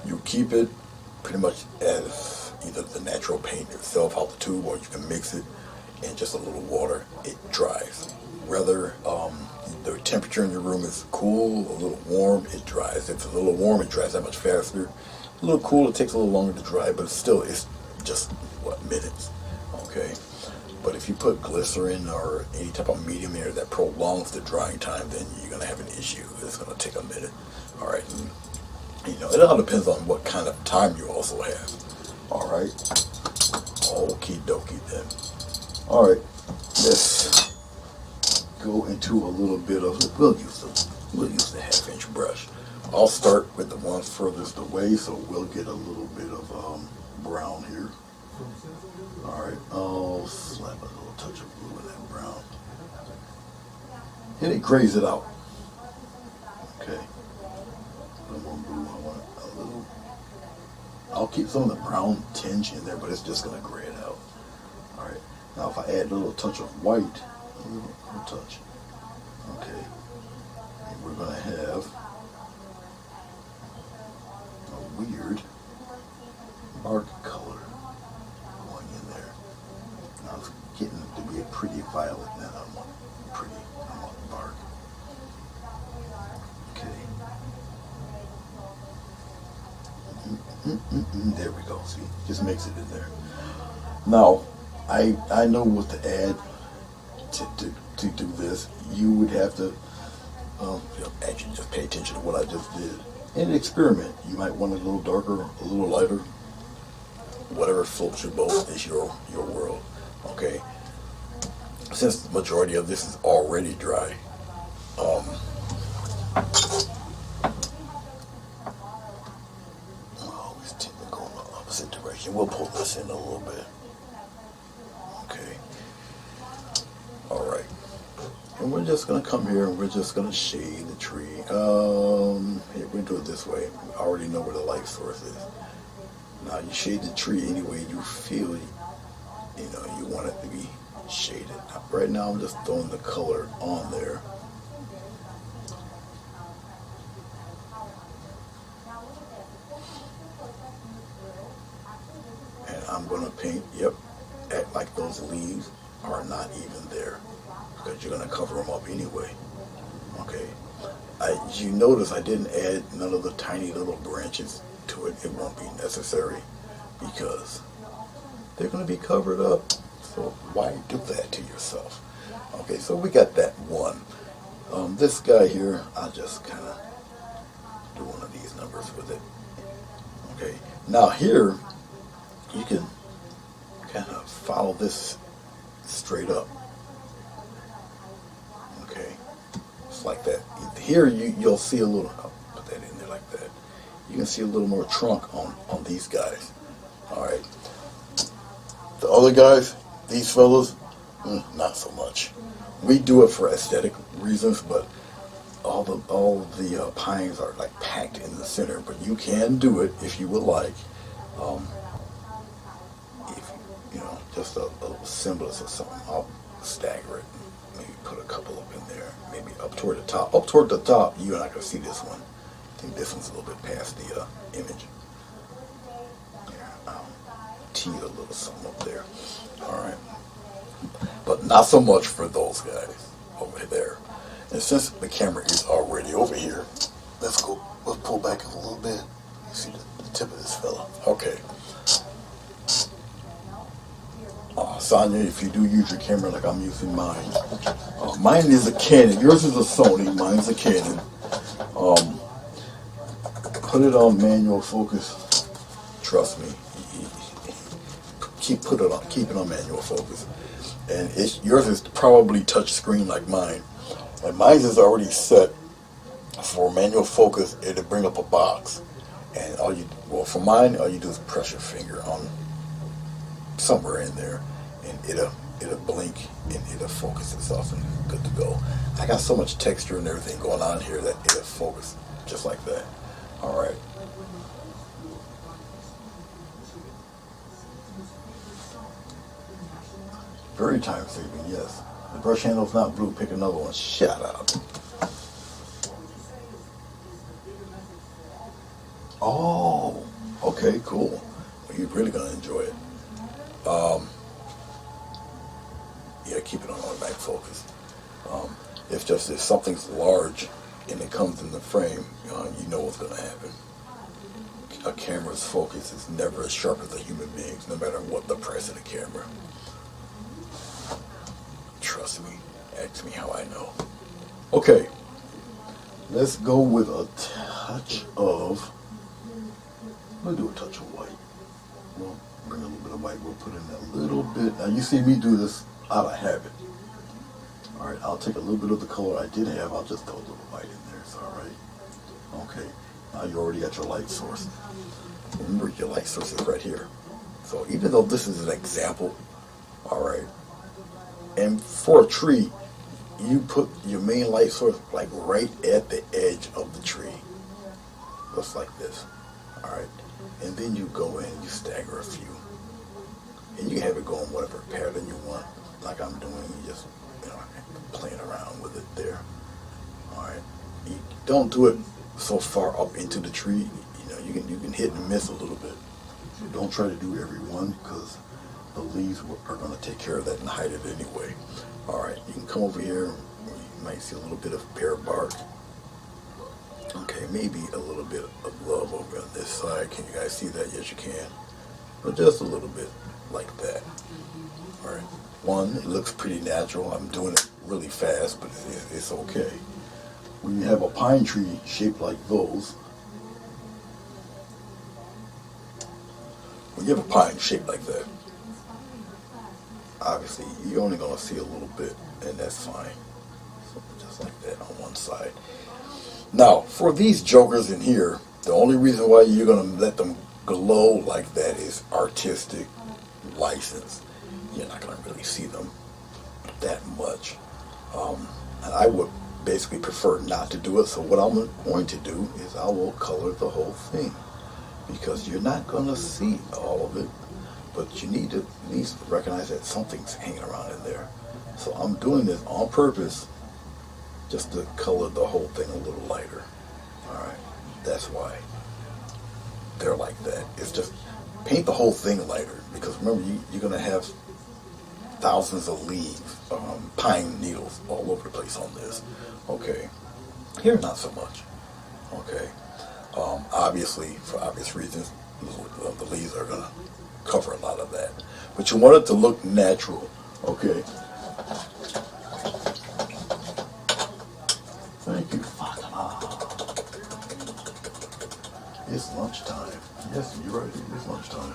You keep it pretty much as either the natural paint itself out the tube, or you can mix it in just a little water. It dries. Whether the temperature in your room is cool, a little warm, it dries. If it's a little warm, it dries that much faster. A little cool, it takes a little longer to dry, but it's just minutes. Okay. But if you put glycerin or any type of medium in there that prolongs the drying time, then you're going to have an issue. It's going to take a minute. All right. And, it all depends on what kind of time you also have. All right. Okie dokie then. All right. Let's go into a little bit of, we'll use the 1/2-inch brush. I'll start with the ones furthest away, so we'll get a little bit of brown here. Alright, I'll slap a little touch of blue in that brown. And it grays it out. Okay. A little more blue, I want a little. I'll keep some of the brown tinge in there, but it's just going to gray it out. Alright, now if I add a little touch of white, a little touch. Okay. And we're going to have a weird bark color going in there. Now it's getting to be a pretty violet now. I want bark. Okay. There we go. See, just mix it in there. Now, I know what to add to do this. You would have to actually just pay attention to what I just did and experiment. You might want it a little darker, a little lighter. Whatever floats your boat is your world. Okay. Since the majority of this is already dry, I always tend to go in the opposite direction. We'll pull this in a little bit. Okay. All right. And we're just gonna come here and we're just gonna shade the tree. Here, we're gonna do it this way. We already know where the light source is. Now you shade the tree any way you feel, you want it to be shaded. Right now I'm just throwing the color on there. And I'm going to paint, act like those leaves are not even there, because you're going to cover them up anyway. Okay. You notice I didn't add none of the tiny little branches to it. It won't be necessary because they're going to be covered up. So why do that to yourself? Okay, so we got that one. This guy here, I'll just kind of do one of these numbers with it. Okay, now here you can kind of follow this straight up. Okay, just like that. Here you'll see a little. I'll put that in there like that. You can see a little more trunk on these guys. All right. The other guys, these fellas, not so much. We do it for aesthetic reasons, but all the pines are like packed in the center. But you can do it if you would like. If just a little semblance of something, I'll stagger it. Maybe put a couple up in there. Maybe up toward the top. Up toward the top, you're not gonna see this one. I think this one's a little bit past the image. tease a little something up there. All right. But not so much for those guys over there. And since the camera is already over here, let's pull back a little bit. You see the tip of this fella. Okay. Sonia, if you do use your camera like I'm using mine, mine is a Canon. Yours is a Sony. Mine's a Canon. Put it on manual focus. Trust me. Keep it on manual focus. And yours is probably touch screen like mine. And mine is already set for manual focus. It'll bring up a box. And for mine, all you do is press your finger on somewhere in there, and it'll blink and it'll focus itself and good to go. I got so much texture and everything going on here that it'll focus just like that. All right. Very time saving, yes. The brush handle's not blue. Pick another one. Shut up. Oh, okay, cool. Well, you're really gonna enjoy it. Yeah, keep it on automatic focus. It's just if something's large and it comes in the frame, you know what's gonna happen. A camera's focus is never as sharp as a human being's, no matter what the price of the camera. Trust me. Ask me how I know. Okay. Let's go with a touch of... We'll do a touch of white. We'll bring a little bit of white. We'll put in a little bit. Now you see me do this out of habit. All right, I'll take a little bit of the color I did have. I'll just throw a little white in there. It's all right. Okay. Now you already got your light source. Remember, your light source is right here. So even though this is an example, all right. And for a tree, you put your main light source like right at the edge of the tree. Just like this. All right. And then you go in, you stagger a few. And you have it go in whatever pattern you want. Like I'm doing, you just, playing around with it there. All right. You don't do it so far up into the tree. You can hit and miss a little bit. Don't try to do every one because the leaves are going to take care of that and hide it anyway. All right. You can come over here. You might see a little bit of bare bark. Okay, maybe a little bit of love over on this side. Can you guys see that? Yes, you can. But just a little bit like that. All right. One, it looks pretty natural. I'm doing it really fast, but it's okay. When you have a pine tree shaped like those, when you have a pine shaped like that, obviously you're only going to see a little bit, and that's fine. So just like that on one side. Now, for these jokers in here, the only reason why you're going to let them glow like that is artistic license. You're not going to really see them that much. And I would basically prefer not to do it. So what I'm going to do is I will color the whole thing. Because you're not going to see all of it. But you need to at least recognize that something's hanging around in there. So I'm doing this on purpose just to color the whole thing a little lighter. Alright, that's why they're like that. It's just paint the whole thing lighter because remember you're going to have thousands of leaves, pine needles all over the place on this. Okay, here not so much. Okay, obviously for obvious reasons the leaves are going to cover a lot of that. But you want it to look natural. Okay. Thank you. It's lunchtime. Yes, you're right. It is lunchtime.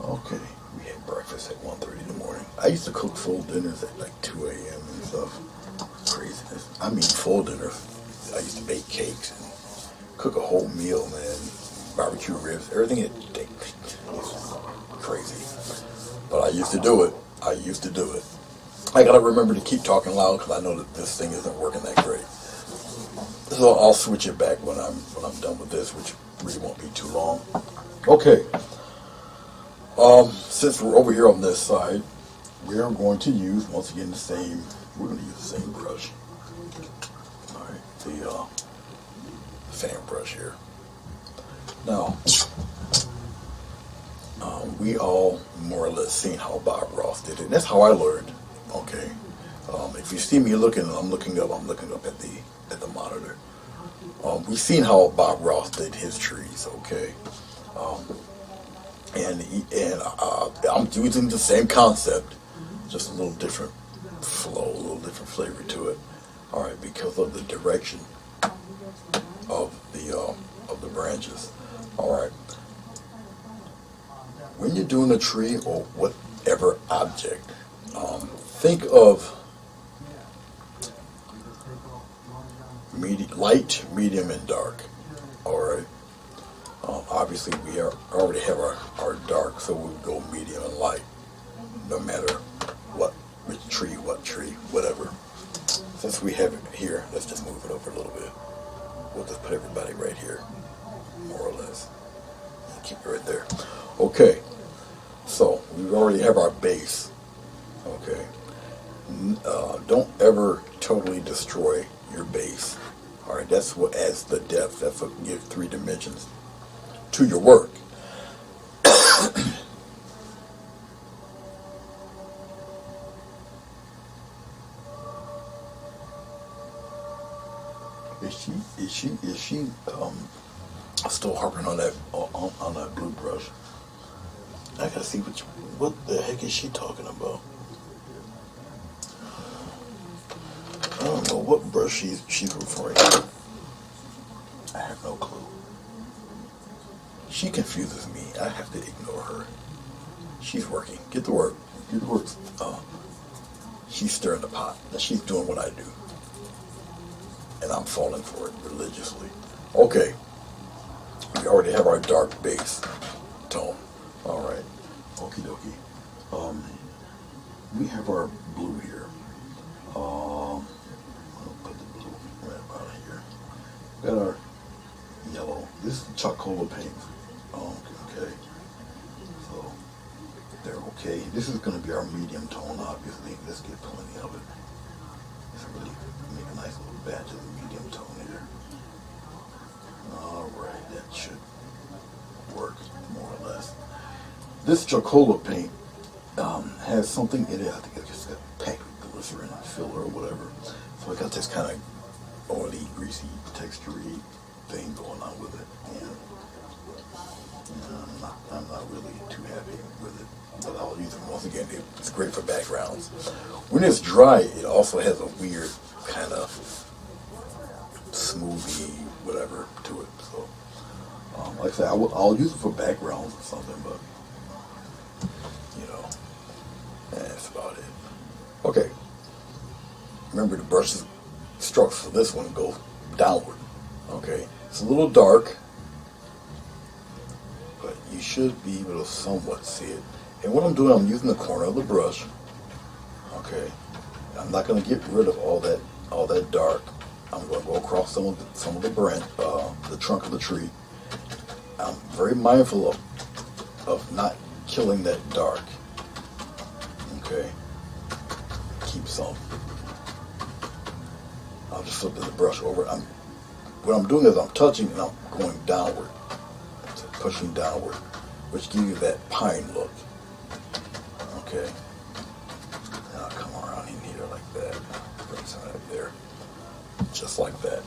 Okay. We had breakfast at 1:30 in the morning. I used to cook full dinners at like 2 a.m. and stuff. Craziness. I mean full dinners. I used to bake cakes and cook a whole meal, man. Barbecue ribs, everything. Crazy. But I used to do it. I gotta remember to keep talking loud because I know that this thing isn't working that great. So I'll switch it back when I'm done with this, which really won't be too long. Okay. Since we're over here on this side, we're going to use once again we're going to use the same brush. All right, the fan brush here. Now, we all more or less seen how Bob Ross did it. And that's how I learned. Okay. If you see me looking, I'm looking up at the monitor. We've seen how Bob Ross did his trees. Okay. Um, and I'm using the same concept, just a little different flow, a little different flavor to it. All right, because of the direction of the branches. All right. When you're doing a tree or whatever object, think of light, medium, and dark. All right. Obviously, already have our dark, so we'll go medium and light, no matter which tree, whatever. Since we have it here, let's just move it over a little bit. We'll just put everybody right here, more or less. And keep it right there. Okay. So we already have our base. Okay. Don't ever totally destroy your base. All right. That's what adds the depth. That's what gives 3 dimensions to your work. Is she still harping on that blue brush? I gotta see what the heck is she talking about? I don't know what brush she's referring to. I have no clue. She confuses me. I have to ignore her. She's working. Get to work. Get to work. She's stirring the pot. And she's doing what I do. And I'm falling for it religiously. Okay. We already have our dark base tone. All right. Okie dokie. We have our blue here. I'll put the blue right about here. We got our yellow. This is Chocola paint. Okay. So they're okay. This is going to be our medium tone, obviously. Let's get plenty of it. Let's really make a nice little batch of the medium tone here. All right, that should work more or less. This Chocola paint has something in it. I think it's just got packed with glycerin filler or whatever. So I got this kind of oily, greasy, textury thing going on with it. And I'm not really too happy with it. But I'll use it once again. It's great for backgrounds. When it's dry, it also has a weird kind of smoothie, whatever, to it. So, like I said, I'll use it for backgrounds or something, but that's about it. Okay. Remember, the brush strokes for this one go downward. Okay. It's a little dark, but you should be able to somewhat see it. And what I'm doing, I'm using the corner of the brush. Okay. I'm not going to get rid of all that dark. I'm going to go across some of the branch, the trunk of the tree. I'm very mindful of not killing that dark. Okay. Keep some. I'll just flip the brush over. What I'm doing is I'm touching and I'm going downward, pushing downward, which gives you that pine look. Okay. Now come around in here like that. Bring some up there, just like that.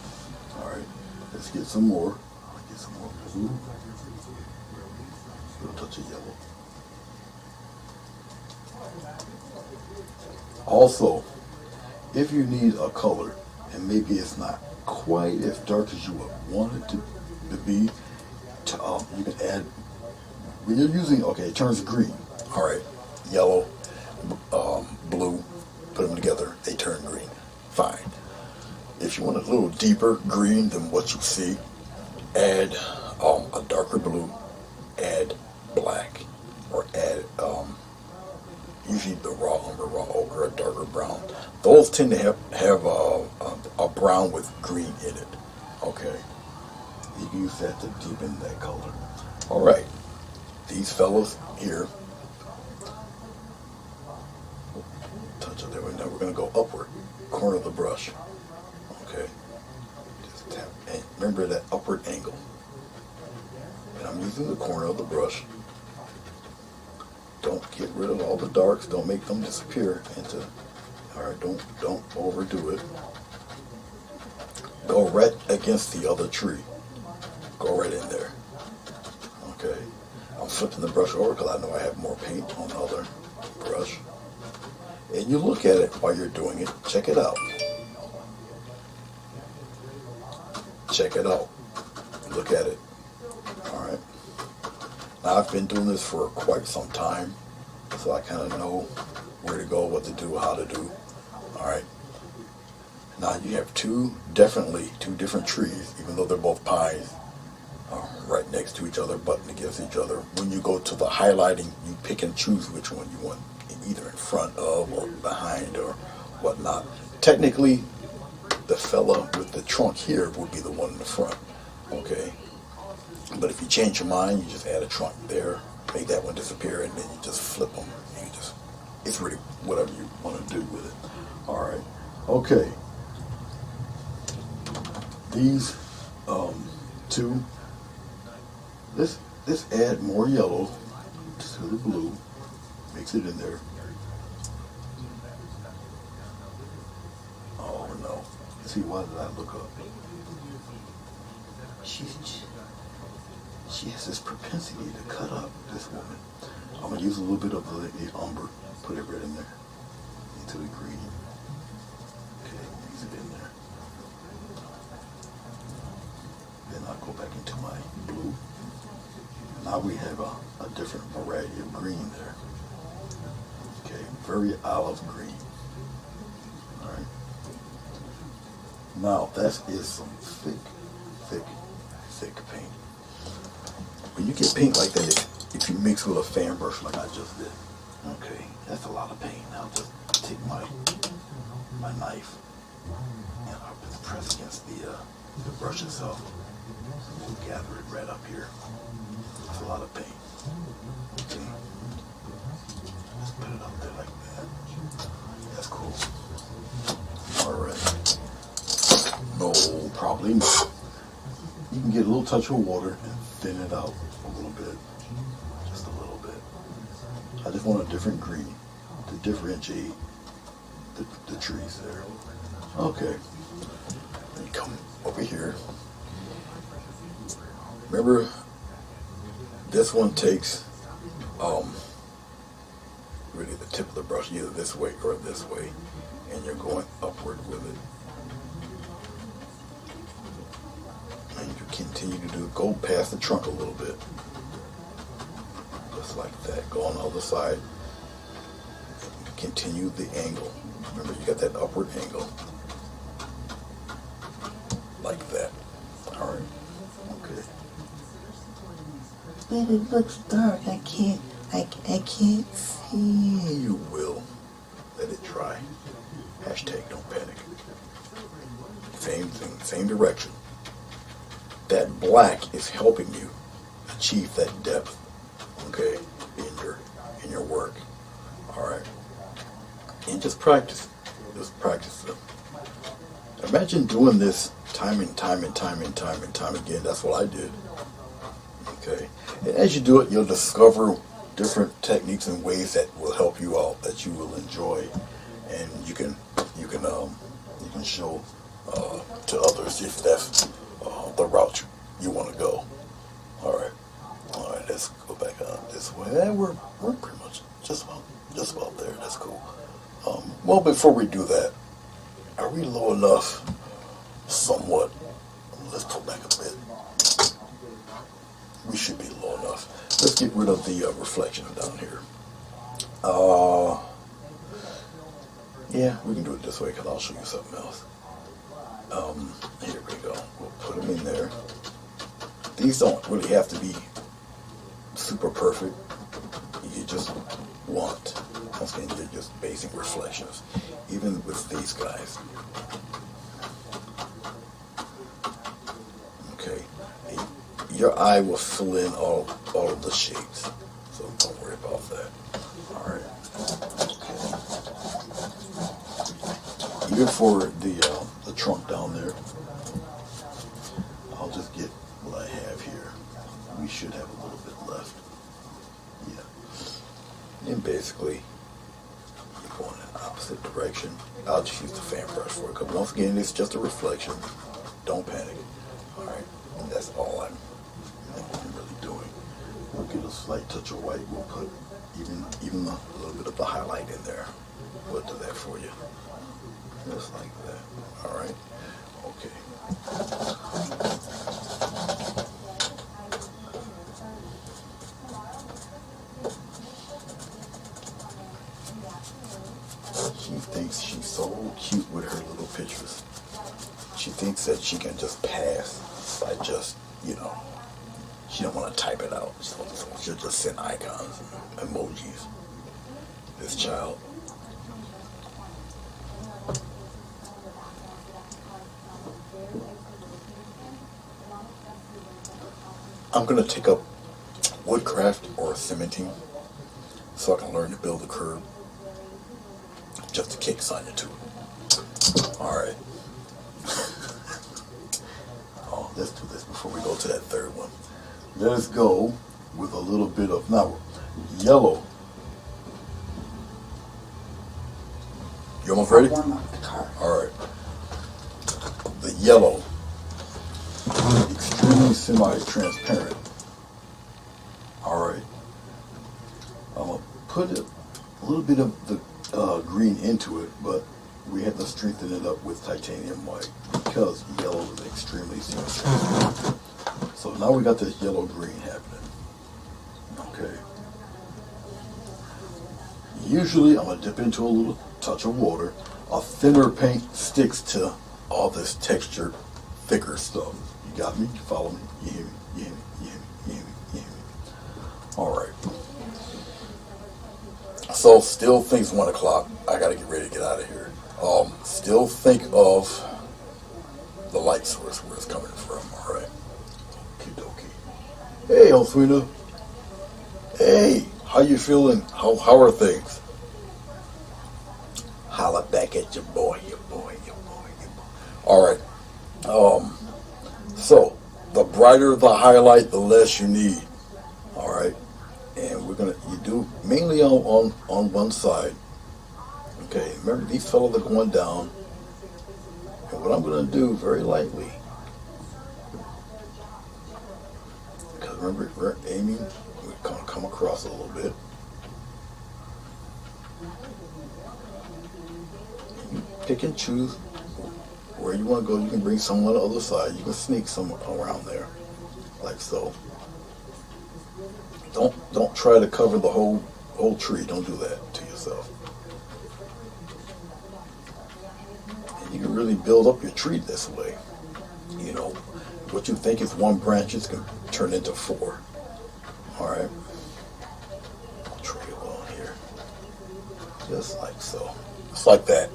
All right. Let's get some more. Get some more blue. A little touch of yellow. Also, if you need a color and maybe it's not quite as dark as you would want it to be, you can add, when you're using, okay, it turns green. All right, yellow, blue, put them together, they turn green. Fine. If you want a little deeper green than what you see, add a darker blue, add black, or add usually the raw umber, raw ochre, a darker brown. Those tend to have a brown with green in it. Okay. You can use that to deepen that color. All right. These fellas here. Touch it there. Now we're going to go upward. Corner of the brush. Okay. Just tap. And remember that upward angle. I'm using the corner of the brush. Don't get rid of all the darks. Don't make them disappear into. All right, don't overdo it. Go right against the other tree. Go right in there. Okay. I'm flipping the brush over because I know I have more paint on the other brush. And you look at it while you're doing it. Check it out. Check it out. Look at it. All right. Now I've been doing this for quite some time, so I kind of know where to go, what to do, how to do. All right. Now you have two different trees, even though they're both pines, right next to each other, butting against each other. When you go to the highlighting, you pick and choose which one you want, either in front of or behind or whatnot. Technically, the fella with the trunk here would be the one in the front, okay? But if you change your mind, you just add a trunk there, make that one disappear, and then you just flip them. It's really whatever you want to do with it. All right, okay. These two, let's add more yellow to the blue, mix it in there. Oh no, see, why did I look up? She has this propensity to cut up, this woman. I'm gonna use a little bit of the umber, put it right in there, into the green. Okay, mix it in there. Then I'll go back into my blue. Now we have a different variety of green there. Okay, very olive green. All right. Now that is some thick paint. When you get paint like that, if you mix with a fan brush like I just did, okay, that's a lot of paint. I'll just take my knife and I'll just press against the brush itself. We'll gather it right up here. That's a lot of paint. Okay. Just put it up there like that. That's cool. All right. No, probably not. You can get a little touch of water and thin it out a little bit. Just a little bit. I just want a different green to differentiate the trees there. Okay. Then come over here. Remember, this one takes really the tip of the brush either this way or this way, and you're going upward with it. And you continue to go past the trunk a little bit. Just like that. Go on the other side. Continue the angle. Remember, you got that upward angle. Like that. Alright. Okay. But it looks dark. I can't see. You will. Let it dry. Hashtag don't panic. Same thing, same direction. That black is helping you achieve that depth, okay, in your work. All right, and just practice. Just practice it. Imagine doing this time and time again. That's what I did. Okay, and as you do it, you'll discover different techniques and ways that will help you out, that you will enjoy, and you can show to others if that's the route you want to go. All right, let's go back on this way. We're pretty much just about there. That's cool. Well, before we do that, are we low enough? Somewhat. Let's pull back a bit. We should be low enough. Let's get rid of the reflection down here. Yeah, we can do it this way because I'll show you something else. Here we go. We'll put them in there. These don't really have to be super perfect. You just want, once again, they're just basic reflections. Even with these guys. Okay. Your eye will fill in all of the shapes. So don't worry about that. Alright. Okay. Even for the trunk down there, I'll just get what I have here. We should have And basically, you're going in the opposite direction. I'll just use the fan brush for it, because once again, it's just a reflection. Don't panic. Alright, and that's all I'm really doing. We'll get a slight touch of white. We'll put even a little bit of the highlight in there. We'll do that for you. Just like that. Alright? Okay. She thinks she's so cute with her little pictures. She thinks that she can just pass by just, she don't want to type it out. So she'll just send icons and emojis. This child. I'm going to take up woodcraft or cementing so I can learn to build a curb. Just to kick Sonya to it. Alright. Oh, let's do this before we go to that third one. Let us go with a little bit of, now, yellow. You almost ready? Warm up the car. Alright. The yellow. Extremely semi-transparent. Alright. I'm going to put a little bit of the green into it, but we had to strengthen it up with titanium white because yellow is extremely semi-transparent. So now we got this yellow-green happening. Okay. Usually I'm going to dip into a little touch of water. A thinner paint sticks to all this textured, thicker stuff. You got me? You follow me? You hear me? You hear me? You hear me? You hear me? You hear me? All right. So still thinks 1 o'clock. I got to get ready to get out of here. Still think of the light source where it's coming from. All right. Okie dokie. Hey, Oswina. Hey, how you feeling? How are things? Holla back at your boy, your boy, your boy, your boy. All right. So the brighter the highlight, the less you need. All right. And you do mainly on one side. Okay, remember these fellows are going down. And what I'm going to do very lightly, because remember we're aiming, we're going to come across a little bit. You pick and choose where you want to go. You can bring some on the other side. You can sneak some around there, like so. Don't try to cover the whole tree. Don't do that to yourself. And you can really build up your tree this way. What you think is one branch is going to turn into 4. All right. I'll trail on here, just like so. It's like that.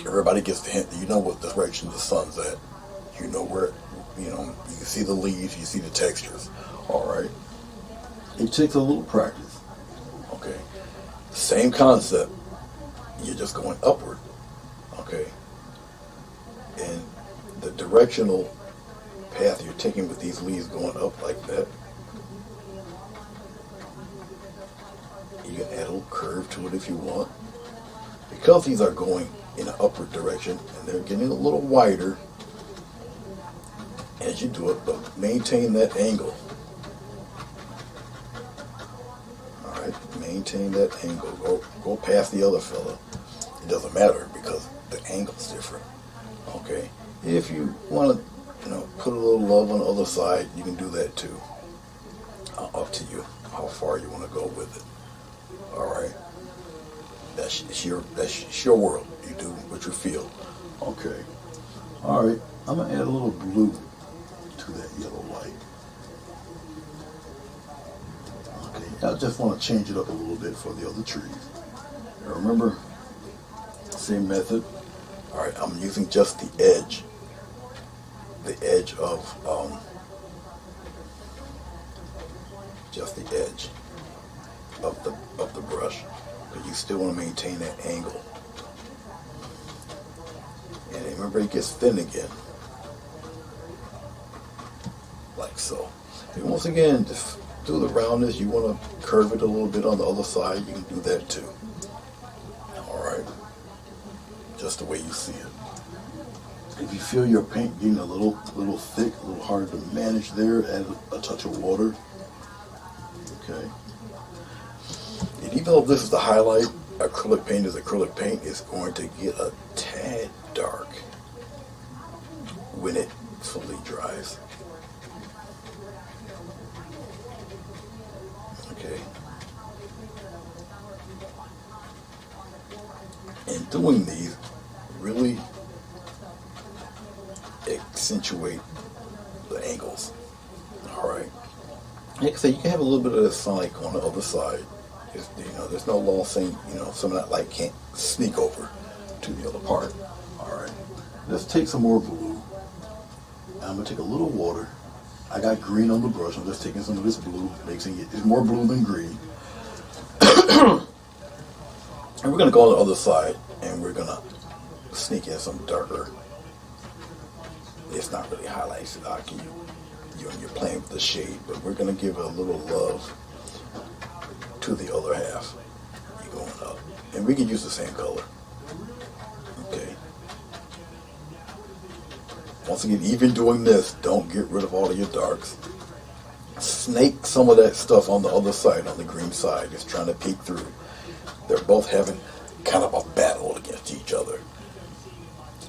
Everybody gets the hint that you know what direction the sun's at. You know where. You see the leaves. You see the textures. All right. It takes a little practice. Okay. Same concept. You're just going upward. Okay. And the directional path you're taking with these leaves going up like that, you can add a little curve to it if you want. Because these are going in an upward direction and they're getting a little wider as you do it, but maintain that angle. Maintain that angle. Go past the other fella. It doesn't matter because the angle's different. Okay. If you want to, put a little love on the other side, you can do that too. Up to you how far you want to go with it. All right. That's your world. You do what you feel. Okay. All right. I'm gonna add a little blue to that yellow light. I just want to change it up a little bit for the other trees. Now remember, same method. All right, I'm using just the edge of the brush, but you still want to maintain that angle. And remember, it gets thin again, like so. And once again, just do the roundness, you want to curve it a little bit on the other side, you can do that too. Alright, just the way you see it. If you feel your paint getting a little thick, a little hard to manage there, add a touch of water. Okay. And even though this is the highlight, acrylic paint is acrylic paint, it's going to get a tad dark when it fully dries. Okay. And doing these really accentuate the angles. Alright. Like I said, you can have a little bit of the sun like on the other side. It's, there's no law saying, some of that light can't sneak over to the other part. Alright. Let's take some more blue. I'm going to take a little water. I got green on the brush. I'm just taking some of this blue, mixing it. It's more blue than green. And we're going to go on the other side, and we're going to sneak in some darker. It's not really highlights. You're playing with the shade, but we're going to give a little love to the other half. You're going up. And we can use the same color. Okay. Once again, even doing this, don't get rid of all of your darks. Snake some of that stuff on the other side, on the green side. It's trying to peek through. They're both having kind of a battle against each other.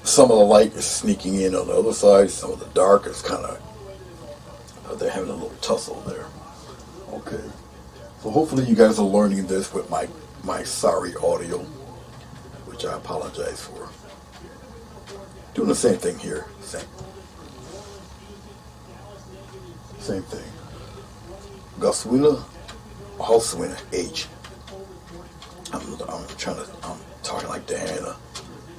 Some of the light is sneaking in on the other side. Some of the dark is kind of, they're having a little tussle there. Okay. So hopefully you guys are learning this with my sorry audio, which I apologize for. Doing the same thing here. Same thing. Goswina, Halswina, H. I'm talking like Diana.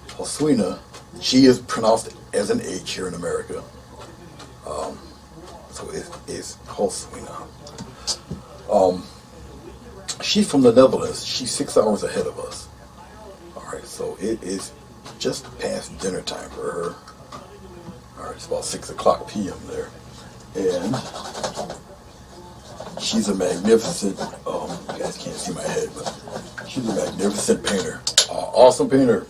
Halswina, G is pronounced as an H here in America. So it's Halswina. She's from the Netherlands. She's 6 hours ahead of us. Alright, so it is just past dinner time for her. Alright, it's about 6 o'clock p.m. there. And she's a magnificent, you guys can't see my head, but she's a magnificent painter. Awesome painter.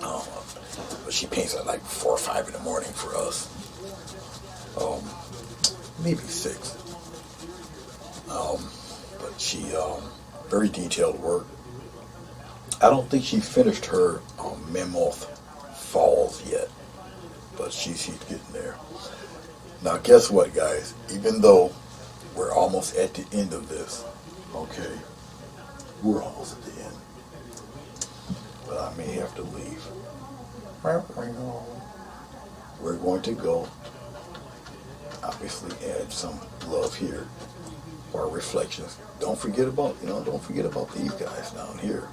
But she paints at like 4 or 5 in the morning for us. Maybe 6. But she, very detailed work. I don't think she finished her Mammoth Falls yet, but she's getting there. Now guess what, guys? Even though we're almost at the end of this, okay, we're almost at the end, but I may have to leave. We're going to go, obviously, add some love here for our reflections. Don't forget about, these guys down here.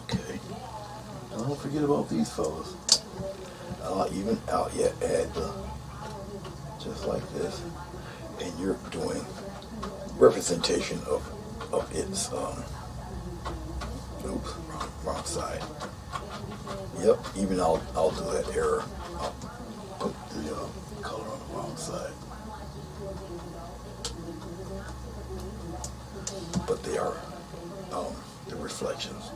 Okay. Don't forget about these fellas. Even out yet, add just like this, and you're doing representation of its oops, wrong side. Yep, even I'll do that error. I'll put the color on the wrong side. But they are the reflections.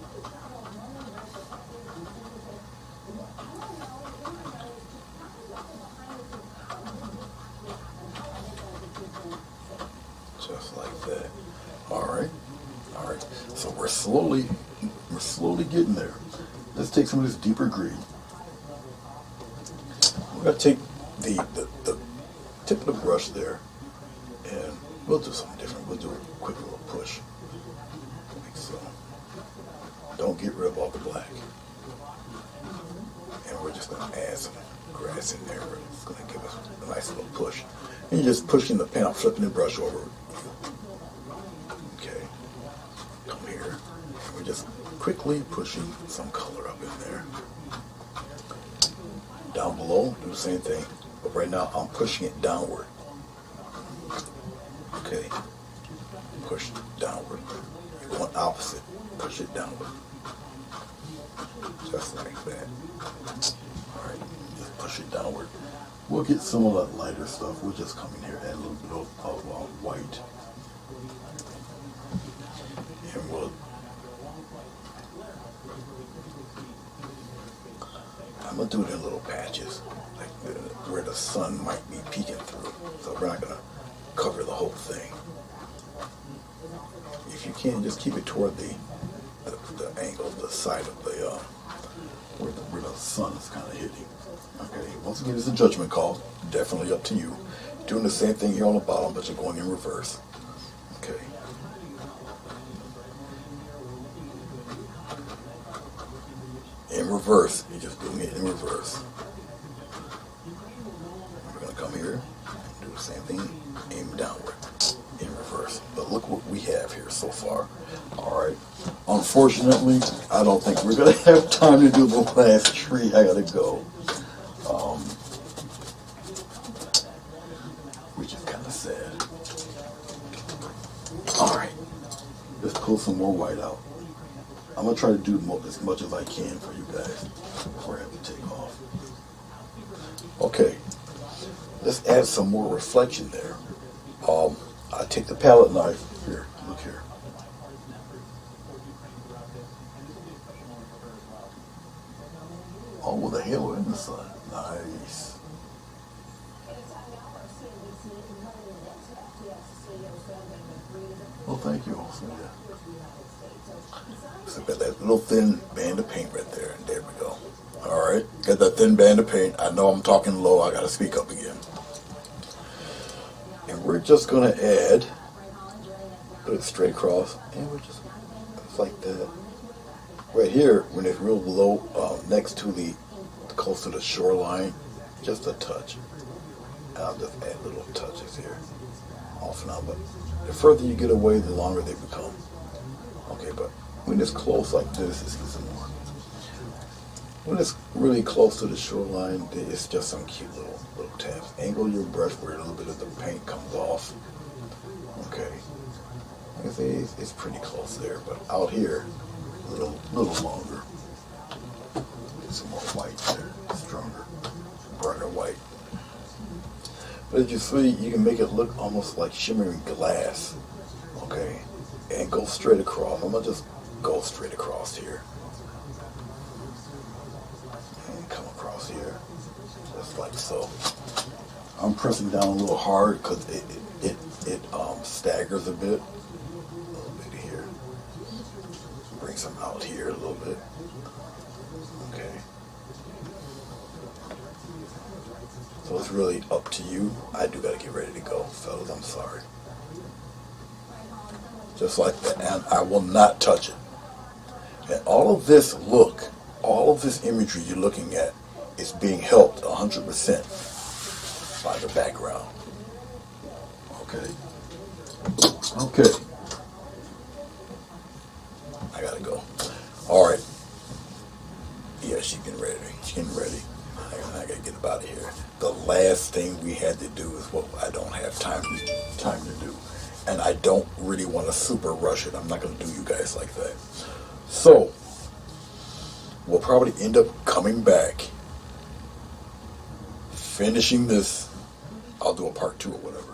Just like that. Alright. So we're slowly getting there. Let's take some of this deeper green. We're going to take the tip of the brush there, and we'll do something different. We'll do a quick little push, like so. Don't get rid of all the black. And we're just going to add some grass in there. It's going to give us a nice little push. And you're just pushing the pen out, flipping the brush over. Okay. Come here. And we're just quickly pushing some color up in there. Down below, do the same thing. But right now, I'm pushing it downward. Okay. Push downward. You're going opposite. Push it downward. Just like that. Alright. Just push it downward. We'll get some of that lighter stuff. We'll just come in here, add a little bit of white. And I'm going to do it in little patches, like where the sun might be peeking through. So we're not going to cover the whole thing. If you can, just keep it toward the angle, the side of the, where the sun is kind of hitting. Okay, once again, it's a judgment call. Definitely up to you. Doing the same thing here on the bottom, but you're going in reverse. Okay. In reverse. You're just doing it in reverse. We're going to come here, do the same thing, aim downward, in reverse. But look what we have here so far. All right. Unfortunately, I don't think we're going to have time to do the last tree. I got to go. Which is kind of sad. All right. Let's pull some more white out. I'm going to try to do as much as I can for you guys before I have to take off. Okay. Let's add some more reflection there. I take the palette knife. Here, look here. Oh, with a halo in the sun. Nice. Well, thank you also, yeah. So got that little thin band of paint right there, and there we go. All right, got that thin band of paint. I know I'm talking low. I got to speak up again. And we're just going to add, put it straight across, and we're just like that. Right here, when it's real low, next to close to the shoreline, just a touch. I'll just add little touches here, off and on. But the further you get away, the longer they become. Okay, but when it's close like this, it's some more. When it's really close to the shoreline, it's just some cute little taps. Angle your brush where a little bit of the paint comes off. Okay. Like I say, it's pretty close there, but out here, a little longer. Get some more white there, stronger, brighter white. But as you see, you can make it look almost like shimmering glass. Okay, and go straight across. I'm gonna just go straight across here. And come across here, just like so. I'm pressing down a little hard because it staggers a bit. A little bit here. Bring some out here a little bit. Okay. So it's really up to you. I do gotta get ready to go, fellas. I'm sorry. Just like that, and I will not touch it. And all of this all of this imagery you're looking at is being helped 100% by the background. Okay. Okay. I gotta go. All right. Yeah, she's getting ready. I gotta get up out of here. The last thing we had to do is what I don't have time to do. And I don't really want to super rush it. I'm not going to do you guys like that. So, we'll probably end up coming back, finishing this. I'll do a part 2 or whatever.